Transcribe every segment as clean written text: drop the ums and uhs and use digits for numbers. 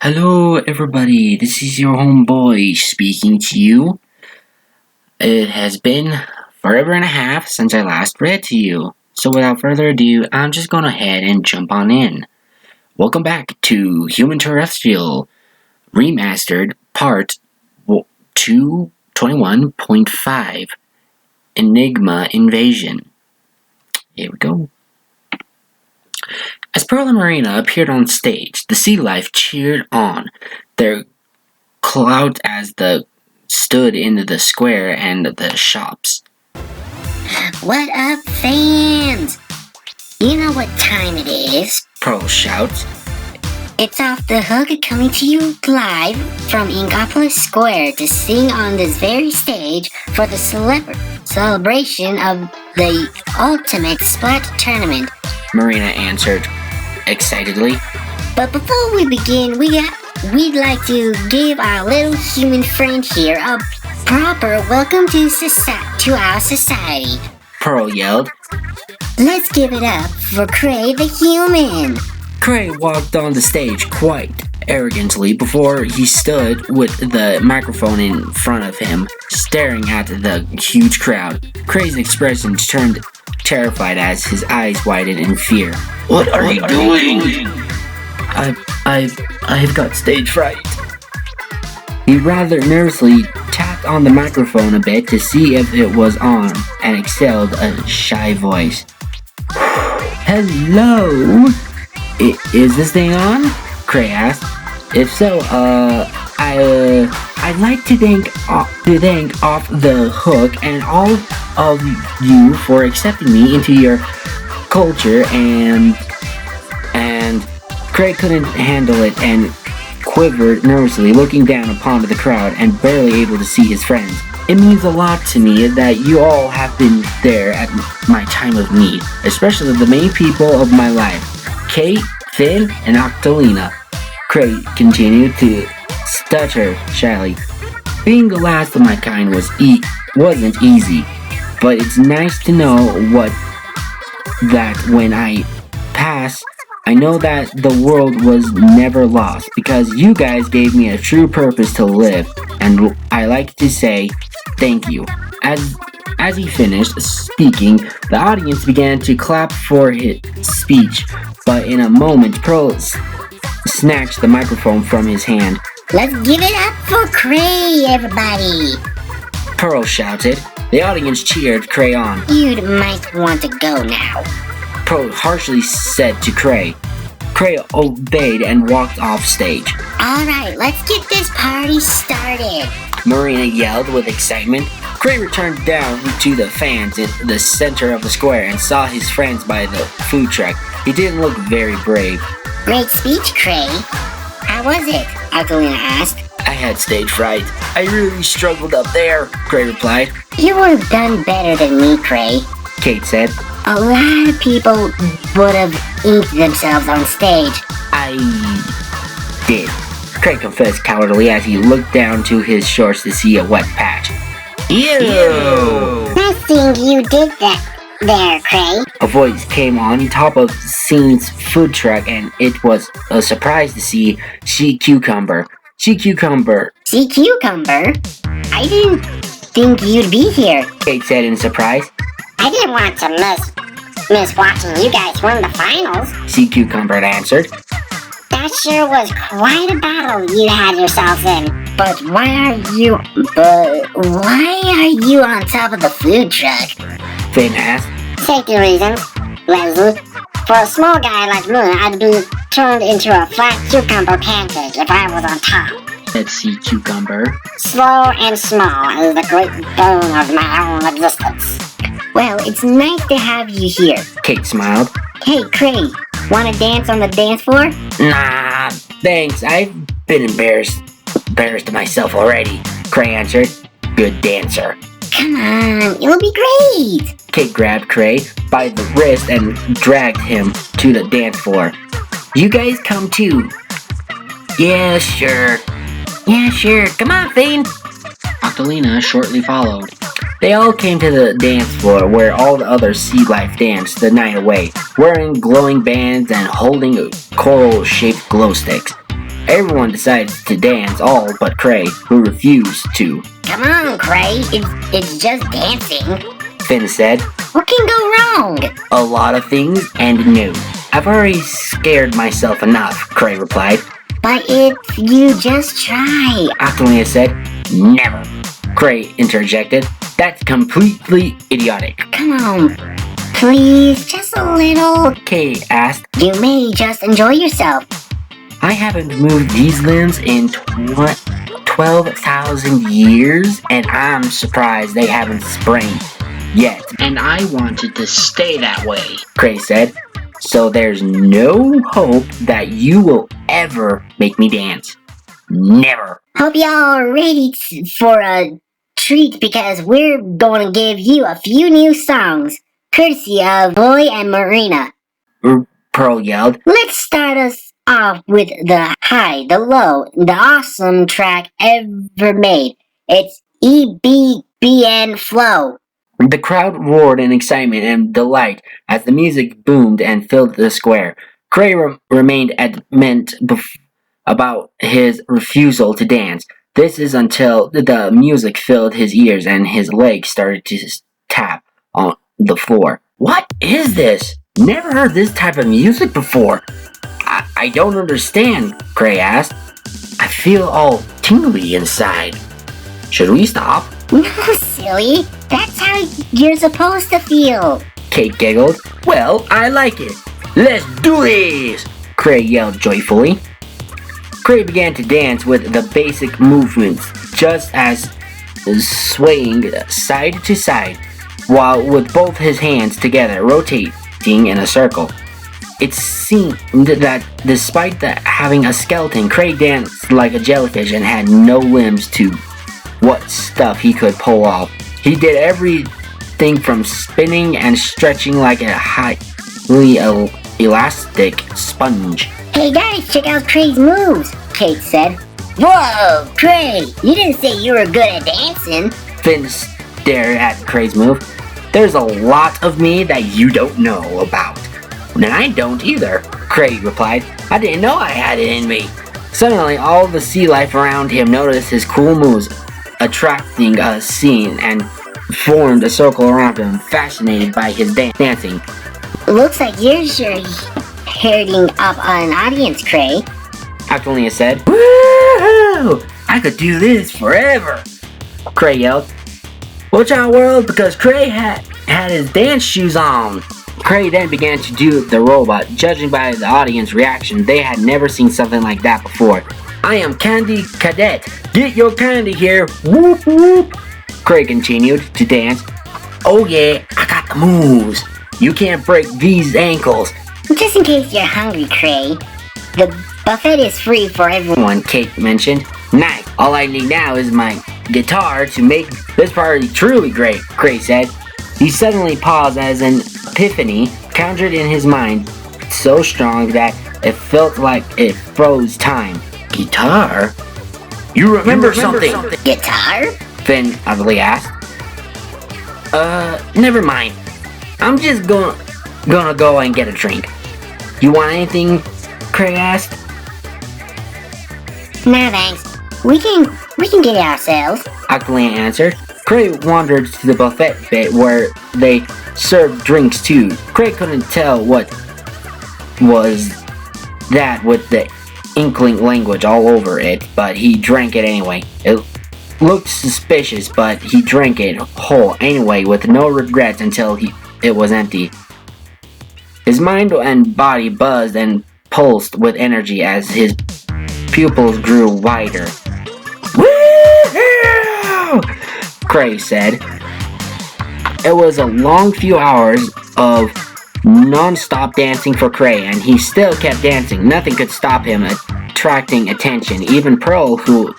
Hello, everybody. This is your homeboy speaking to you. It has been forever and a half since I last read to you. So, without further ado, I'm just going ahead and jump on in. Welcome back to Human Terrestrial Remastered Part 221.5 Enigma Invasion. Here we go. As Pearl and Marina appeared on stage, the sea life cheered on their clouds as they stood in the square and the shops. What up, fans? You know what time it is. Pearl shouts. It's Off the Hook coming to you live from Inkopolis Square to sing on this very stage for the celebration of the Ultimate Splat Tournament. Marina answered excitedly. But before we begin, we'd like to give our little human friend here a proper welcome to our society. Pearl yelled. Let's give it up for Cray the human. Cray walked on the stage quite arrogantly before he stood with the microphone in front of him, staring at the huge crowd. Cray's expression turned terrified as his eyes widened in fear. What are you doing? I've got stage fright. He rather nervously tapped on the microphone a bit to see if it was on and exhaled a shy voice. Hello? Is this thing on? Cray asked. If so, I'd like to thank Off the Hook and all of you for accepting me into your culture and Cray couldn't handle it and quivered nervously, looking down upon the crowd and barely able to see his friends. It means a lot to me that you all have been there at my time of need, especially the main people of my life, Kate, Finn, and Octolina. Cray continued to stutter shyly. Being the last of my kind wasn't easy, but it's nice to know that when I pass, I know that the world was never lost because you guys gave me a true purpose to live, and I like to say thank you. As he finished speaking, the audience began to clap for his speech, but in a moment, Pearl snatched the microphone from his hand. Let's give it up for Cray, everybody! Pearl shouted. The audience cheered Cray on. You might want to go now. Pearl harshly said to Cray. Cray obeyed and walked off stage. Alright, let's get this party started. Marina yelled with excitement. Cray returned down to the fans in the center of the square and saw his friends by the food truck. He didn't look very brave. Great speech, Cray. How was it? Octolina asked. I had stage fright. I really struggled up there, Cray replied. You would have done better than me, Cray, Kate said. A lot of people would have inked themselves on stage. I did. Cray confessed cowardly as he looked down to his shorts to see a wet patch. Ew! Nice thing you did that there, Cray. A voice came on top of Scene's food truck, and it was a surprise to see Sea Cucumber. Sea Cucumber? I didn't think you'd be here. Kate said in surprise. I didn't want to miss watching you guys win the finals. Sea Cucumber answered. That sure was quite a battle you had yourselves in. But why are you on top of the food truck? Finn asked. Safety reasons, Leslie. For a small guy like me, I'd be turned into a flat cucumber pancake if I was on top. Said Sea Cucumber. Slow and small is the great bone of my own existence. Well, it's nice to have you here. Kate smiled. Hey, Cray, wanna dance on the dance floor? Nah, thanks. I've been embarrassed myself already, Cray answered. Good dancer. Come on, it'll be great. Kate grabbed Cray by the wrist and dragged him to the dance floor. You guys come too. Yeah, sure. Come on, Fane. Octolina shortly followed. They all came to the dance floor where all the other sea life danced the night away, wearing glowing bands and holding coral-shaped glow sticks. Everyone decides to dance, all but Cray, who refused to. Come on, Cray. It's just dancing. Finn said. What can go wrong? A lot of things, and no. I've already scared myself enough, Cray replied. But if you just try. Octolia said. Never. Cray interjected. That's completely idiotic. Come on. Please, just a little. Kay asked. You may just enjoy yourself. I haven't moved these limbs in 12,000 years, and I'm surprised they haven't sprained yet. And I wanted to stay that way, Cray said. So there's no hope that you will ever make me dance. Never. Hope y'all are ready for a treat because we're going to give you a few new songs, courtesy of Boy and Marina. Pearl yelled. Let's start us off with the high, the low, the awesome track ever made. It's EBBN Flow. The crowd roared in excitement and delight as the music boomed and filled the square. Cray remained adamant about his refusal to dance. This is until the music filled his ears and his legs started to tap on the floor. What is this? Never heard this type of music before. I don't understand, Cray asked. I feel all tingly inside. Should we stop? No, silly. That's how you're supposed to feel. Kate giggled. Well, I like it. Let's do this! Cray yelled joyfully. Cray began to dance with the basic movements, just as swaying side to side, while with both his hands together, rotating in a circle. It seemed that despite having a skeleton, Cray danced like a jellyfish and had no limbs to what stuff he could pull off. He did everything from spinning and stretching like a highly elastic sponge. Hey guys, check out Cray's moves, Kate said. Whoa, Cray, you didn't say you were good at dancing. Finn stared at Cray's move. There's a lot of me that you don't know about. And I don't either, Cray replied. I didn't know I had it in me. Suddenly, all the sea life around him noticed his cool moves, attracting a scene, and formed a circle around him, fascinated by his dancing. Looks like you're sure herding up an audience, Cray. Octolia said. Woo! I could do this forever, Cray yelled. Watch out, world, because Cray had his dance shoes on. Cray then began to do the robot. Judging by the audience reaction, they had never seen something like that before. I am Candy Cadet. Get your candy here. Whoop whoop. Cray continued to dance. Oh yeah, I got the moves. You can't break these ankles. Just in case you're hungry, Cray, the buffet is free for everyone, Kate mentioned. Nice. All I need now is my guitar to make this party truly great, Cray said. He suddenly paused as an epiphany conjured in his mind, so strong that it felt like it froze time. Guitar? You remember something? Guitar? Finn utterly asked. Never mind. I'm just gonna go and get a drink. You want anything? Cray asked. Nah, thanks. We can get it ourselves, Octolia answered. Cray wandered to the buffet bit where they served drinks too. Cray couldn't tell what was that with the inkling language all over it, but he drank it anyway. It looked suspicious, but he drank it whole anyway with no regrets until it was empty. His mind and body buzzed and pulsed with energy as his pupils grew wider. Woo-hoo! Cray said. It was a long few hours of non-stop dancing for Cray, and he still kept dancing. Nothing could stop him attracting attention. Even Pearl, who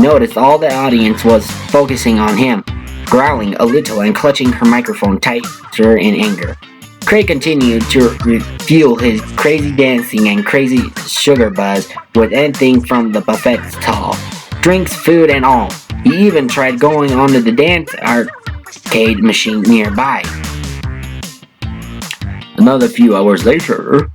noticed all the audience was focusing on him, growling a little and clutching her microphone tighter in anger. Cray continued to fuel his crazy dancing and crazy sugar buzz with anything from the buffet's stall. Drinks, food, and all. He even tried going onto the dance arcade machine nearby. Another few hours later,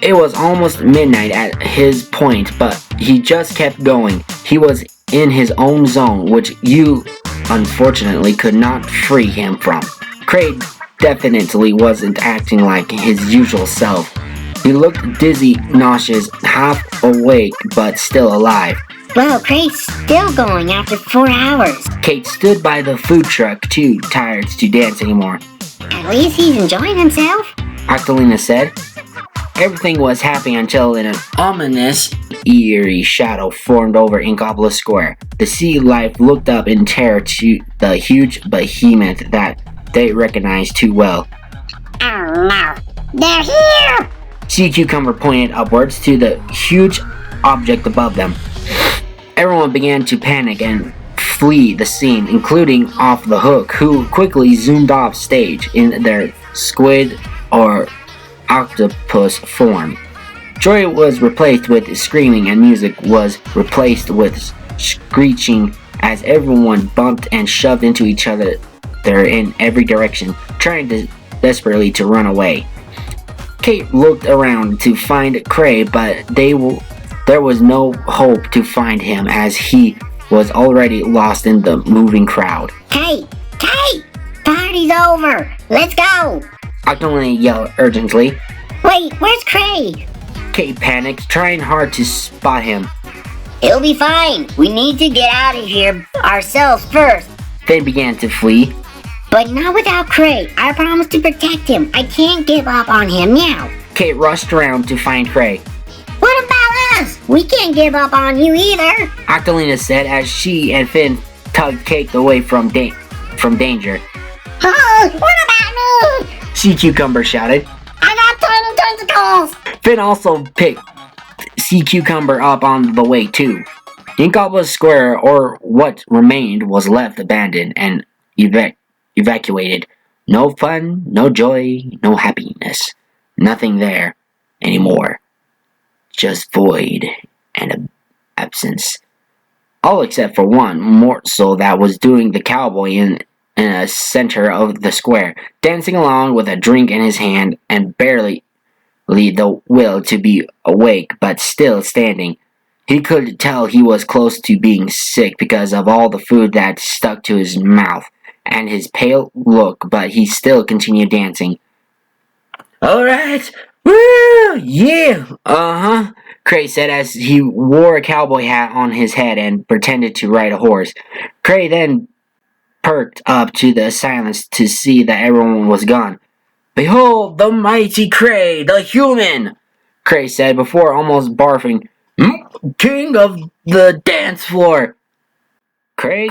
It was almost midnight at his point, but he just kept going. He was in his own zone, which you, unfortunately, could not free him from. Craig definitely wasn't acting like his usual self. He looked dizzy, nauseous, half awake, but still alive. Well, Craig's still going after 4 hours. Kate stood by the food truck, too tired to dance anymore. At least he's enjoying himself. Octolina said. Everything was happy until an ominous, eerie shadow formed over Inkopolis Square. The sea life looked up in terror to the huge behemoth that they recognized too well. Oh no, they're here! Sea Cucumber pointed upwards to the huge object above them. Everyone began to panic and flee the scene, including Off the Hook, who quickly zoomed off stage in their squid or octopus form. Joy was replaced with screaming and music was replaced with screeching as everyone bumped and shoved into each other in every direction, trying desperately to run away. Kate looked around to find Cray, but there was no hope to find him as he was already lost in the moving crowd. Kate! Party's over! Let's go! Octolina yelled urgently. Wait, where's Cray? Kate panicked, trying hard to spot him. He'll be fine. We need to get out of here ourselves first. They began to flee. But not without Cray. I promise to protect him. I can't give up on him now. Kate rushed around to find Cray. What about us? We can't give up on you either. Octolina said as she and Finn tugged Kate away from danger. Oh, what about me? Sea Cucumber shouted. I got tiny tentacles. Finn also picked Sea Cucumber up on the way too. Inkopolis Square, or what remained, was left abandoned and evacuated. No fun, no joy, no happiness. Nothing there anymore. Just void and absence. All except for one morsel that was doing the cowboy in the center of the square, dancing along with a drink in his hand and barely the will to be awake but still standing. He could tell he was close to being sick because of all the food that stuck to his mouth and his pale look, but he still continued dancing. Alright, woo, yeah, Cray said as he wore a cowboy hat on his head and pretended to ride a horse. Cray then perked up to the silence to see that everyone was gone. Behold the mighty Cray, the human, Cray said before almost barfing. King of the dance floor. Cray,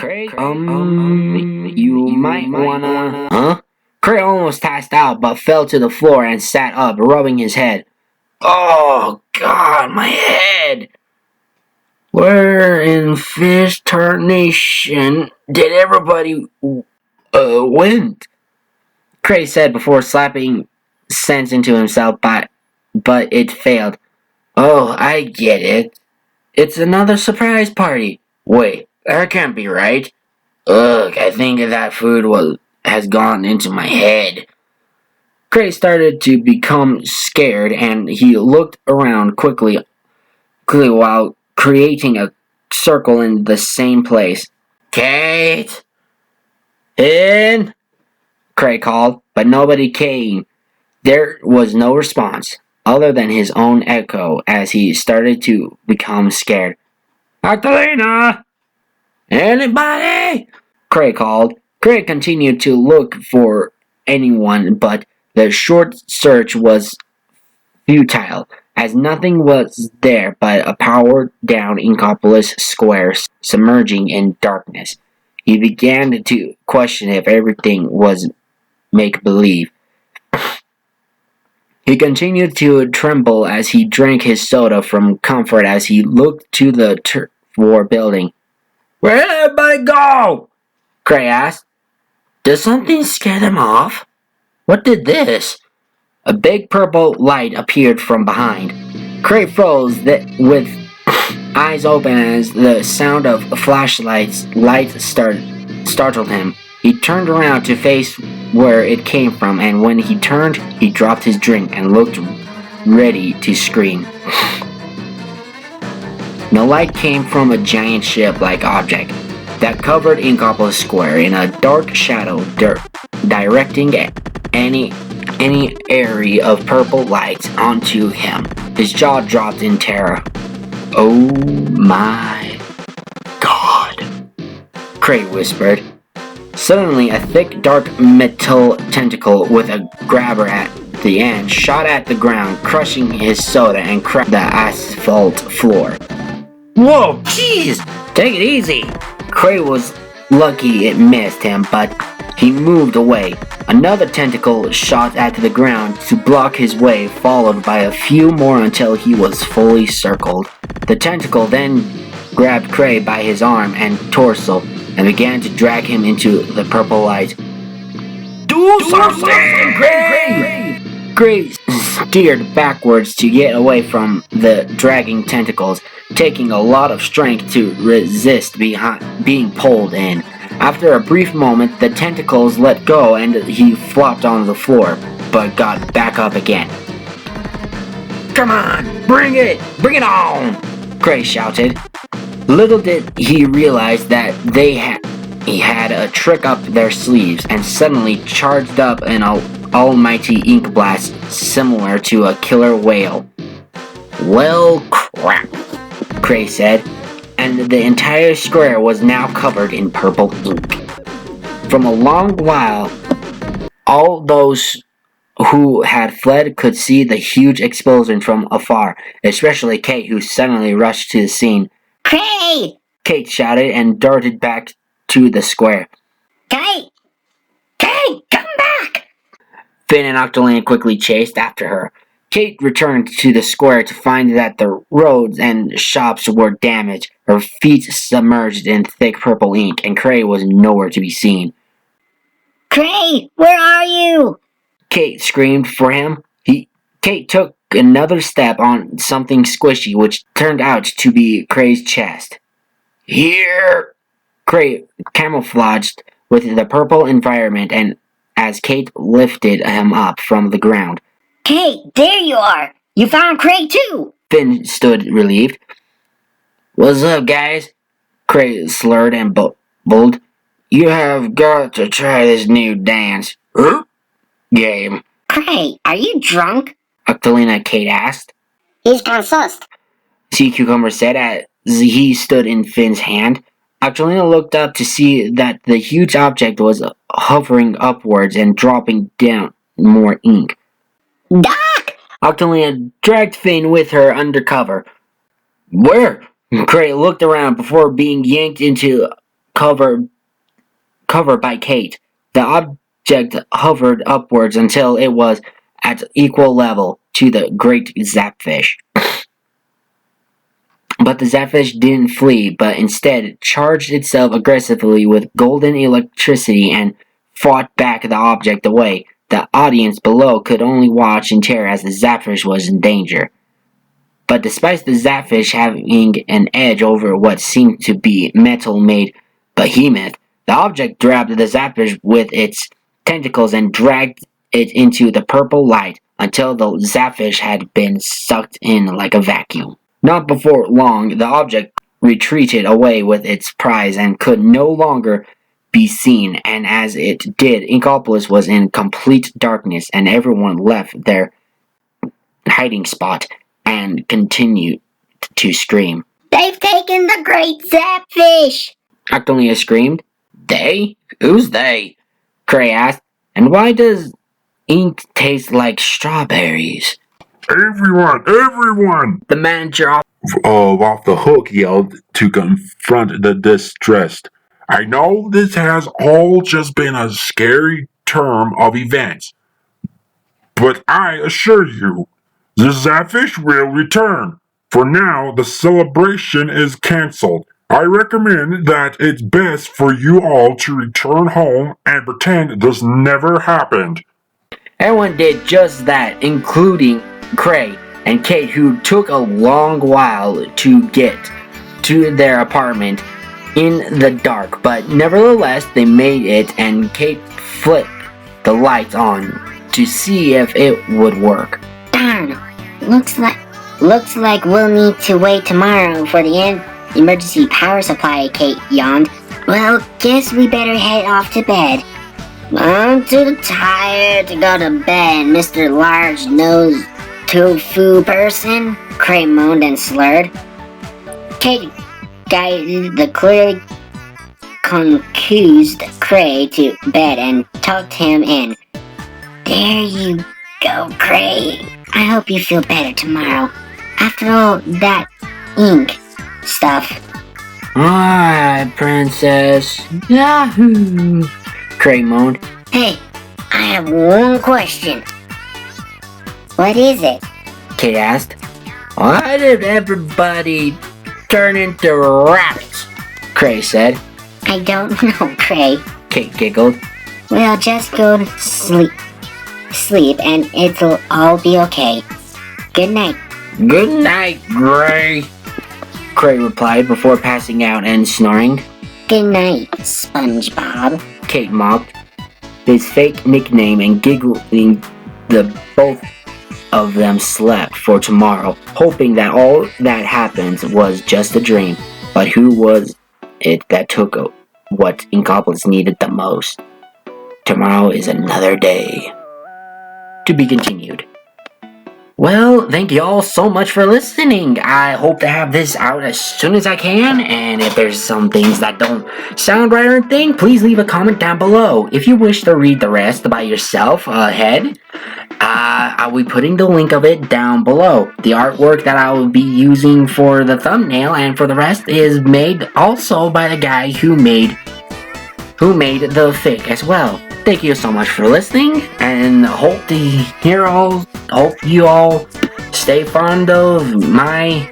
you might wanna... Huh? Cray almost passed out but fell to the floor and sat up, rubbing his head. Oh, God, my head! Where in Fish Tarnation did everybody went? Cray said before slapping sense into himself, but it failed. Oh, I get it. It's another surprise party. Wait, that can't be right. Ugh, I think that food has gone into my head. Cray started to become scared, and he looked around quickly while creating a circle in the same place. Kate! In! Cray called, but nobody came. There was no response, other than his own echo as he started to become scared. Octolina! Anybody? Cray called. Cray continued to look for anyone, but the short search was futile, as nothing was there but a powered-down Inkopolis Square submerging in darkness. He began to question if everything was make-believe. He continued to tremble as he drank his soda from comfort as he looked to the turf war building. Where did everybody go? Cray asked. Did something scare them off? What did this? A big purple light appeared from behind. Cray froze with eyes open as the sound of flashlights startled him. He turned around to face where it came from, and when he turned, he dropped his drink and looked ready to scream. The light came from a giant ship-like object that covered Inkopolis Square in a dark shadow, directing any area of purple light onto him. His jaw dropped in terror. "Oh my God," Cray whispered. Suddenly, a thick, dark metal tentacle with a grabber at the end shot at the ground, crushing his soda and cracked the asphalt floor. "Whoa, jeez! Take it easy!" Cray was lucky it missed him, but he moved away. Another tentacle shot at the ground to block his way, followed by a few more until he was fully circled. The tentacle then grabbed Cray by his arm and torso and began to drag him into the purple light. "Do something, Cray!" Cray steered backwards to get away from the dragging tentacles, taking a lot of strength to resist being pulled in. After a brief moment, the tentacles let go and he flopped on the floor, but got back up again. "Come on, bring it on!" Cray shouted. Little did he realize that he had a trick up their sleeves and suddenly charged up an almighty ink blast similar to a killer whale. "Well, crap," Cray said, and the entire square was now covered in purple ink. From a long while, all those who had fled could see the huge explosion from afar, especially Kate, who suddenly rushed to the scene. Cray! Kate shouted and darted back to the square. Kate! Kate, come back! Finn and Octolina quickly chased after her. Kate returned to the square to find that the roads and shops were damaged, her feet submerged in thick purple ink, and Cray was nowhere to be seen. Cray, where are you? Kate screamed for him. Kate took another step on something squishy, which turned out to be Cray's chest. "Here!" Cray camouflaged with the purple environment, and as Kate lifted him up from the ground. Kate, there you are! You found Cray too! Finn stood relieved. "What's up, guys?" Cray slurred and bubbled. "You have got to try this new dance game." Cray, are you drunk? Octolina Kate asked. He's consussed. Sea Cucumber said as he stood in Finn's hand. Octolina looked up to see that the huge object was hovering upwards and dropping down more ink. Doc! Octolina dragged Finn with her under cover. "Where?" Cray looked around before being yanked into cover by Kate. The object hovered upwards until it was at equal level to the great zapfish. But the zapfish didn't flee, but instead charged itself aggressively with golden electricity and fought back the object away. The audience below could only watch in terror as the zapfish was in danger. But despite the zapfish having an edge over what seemed to be metal-made behemoth, the object grabbed the zapfish with its tentacles and dragged it into the purple light until the zapfish had been sucked in like a vacuum. Not before long, the object retreated away with its prize and could no longer be seen, and as it did, Inkopolis was in complete darkness, and everyone left their hiding spot and continued to scream. They've taken the great zapfish! Octolina screamed. "They? Who's they?" Cray asked. "And why does ink taste like strawberries?" Everyone! The manager Off the hook yelled to confront the distressed. "I know this has all just been a scary term of events, but I assure you, the Zapfish will return. For now, the celebration is cancelled. I recommend that it's best for you all to return home and pretend this never happened." Everyone did just that, including Cray and Kate, who took a long while to get to their apartment in the dark, but nevertheless they made it, and Kate flipped the lights on to see if it would work. Darn, Looks like we'll need to wait tomorrow for the emergency power supply, Kate yawned. Well, guess we better head off to bed. I'm too tired to go to bed, Mr. Large-Nosed Tofu Person, Cray moaned and slurred. Kate guided the clearly confused Cray to bed and tucked him in. There you go, Cray. I hope you feel better tomorrow. After all that ink stuff. Alright, princess. Yahoo! Cray moaned. Hey, I have one question. What is it? Kate asked. Why did everybody turn into rabbits? Cray said. I don't know, Cray. Kate giggled. Well, just go to sleep and it'll all be okay. Good night. Good night, Gray. Cray replied before passing out and snoring. Good night, SpongeBob. Kate mocked. His fake nickname and giggling, the both of them slept for tomorrow, hoping that all that happens was just a dream. But who was it that took what Inkopolis needed the most? Tomorrow is another day. To be continued. Well, thank you all so much for listening. I hope to have this out as soon as I can, and if there's some things that don't sound right or anything, please leave a comment down below. If you wish to read the rest by yourself ahead, I'll be putting the link of it down below. The artwork that I will be using for the thumbnail and for the rest is made also by the guy who made the fic as well. Thank you so much for listening, and hope you all stay fond of my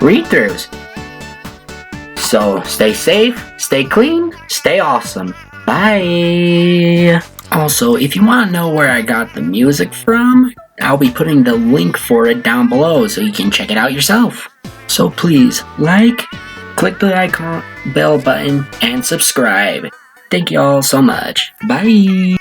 read-throughs. So stay safe, stay clean, stay awesome. Bye. Also, if you want to know where I got the music from, I'll be putting the link for it down below so you can check it out yourself. So please, click the icon, bell button, and subscribe. Thank you all so much. Bye.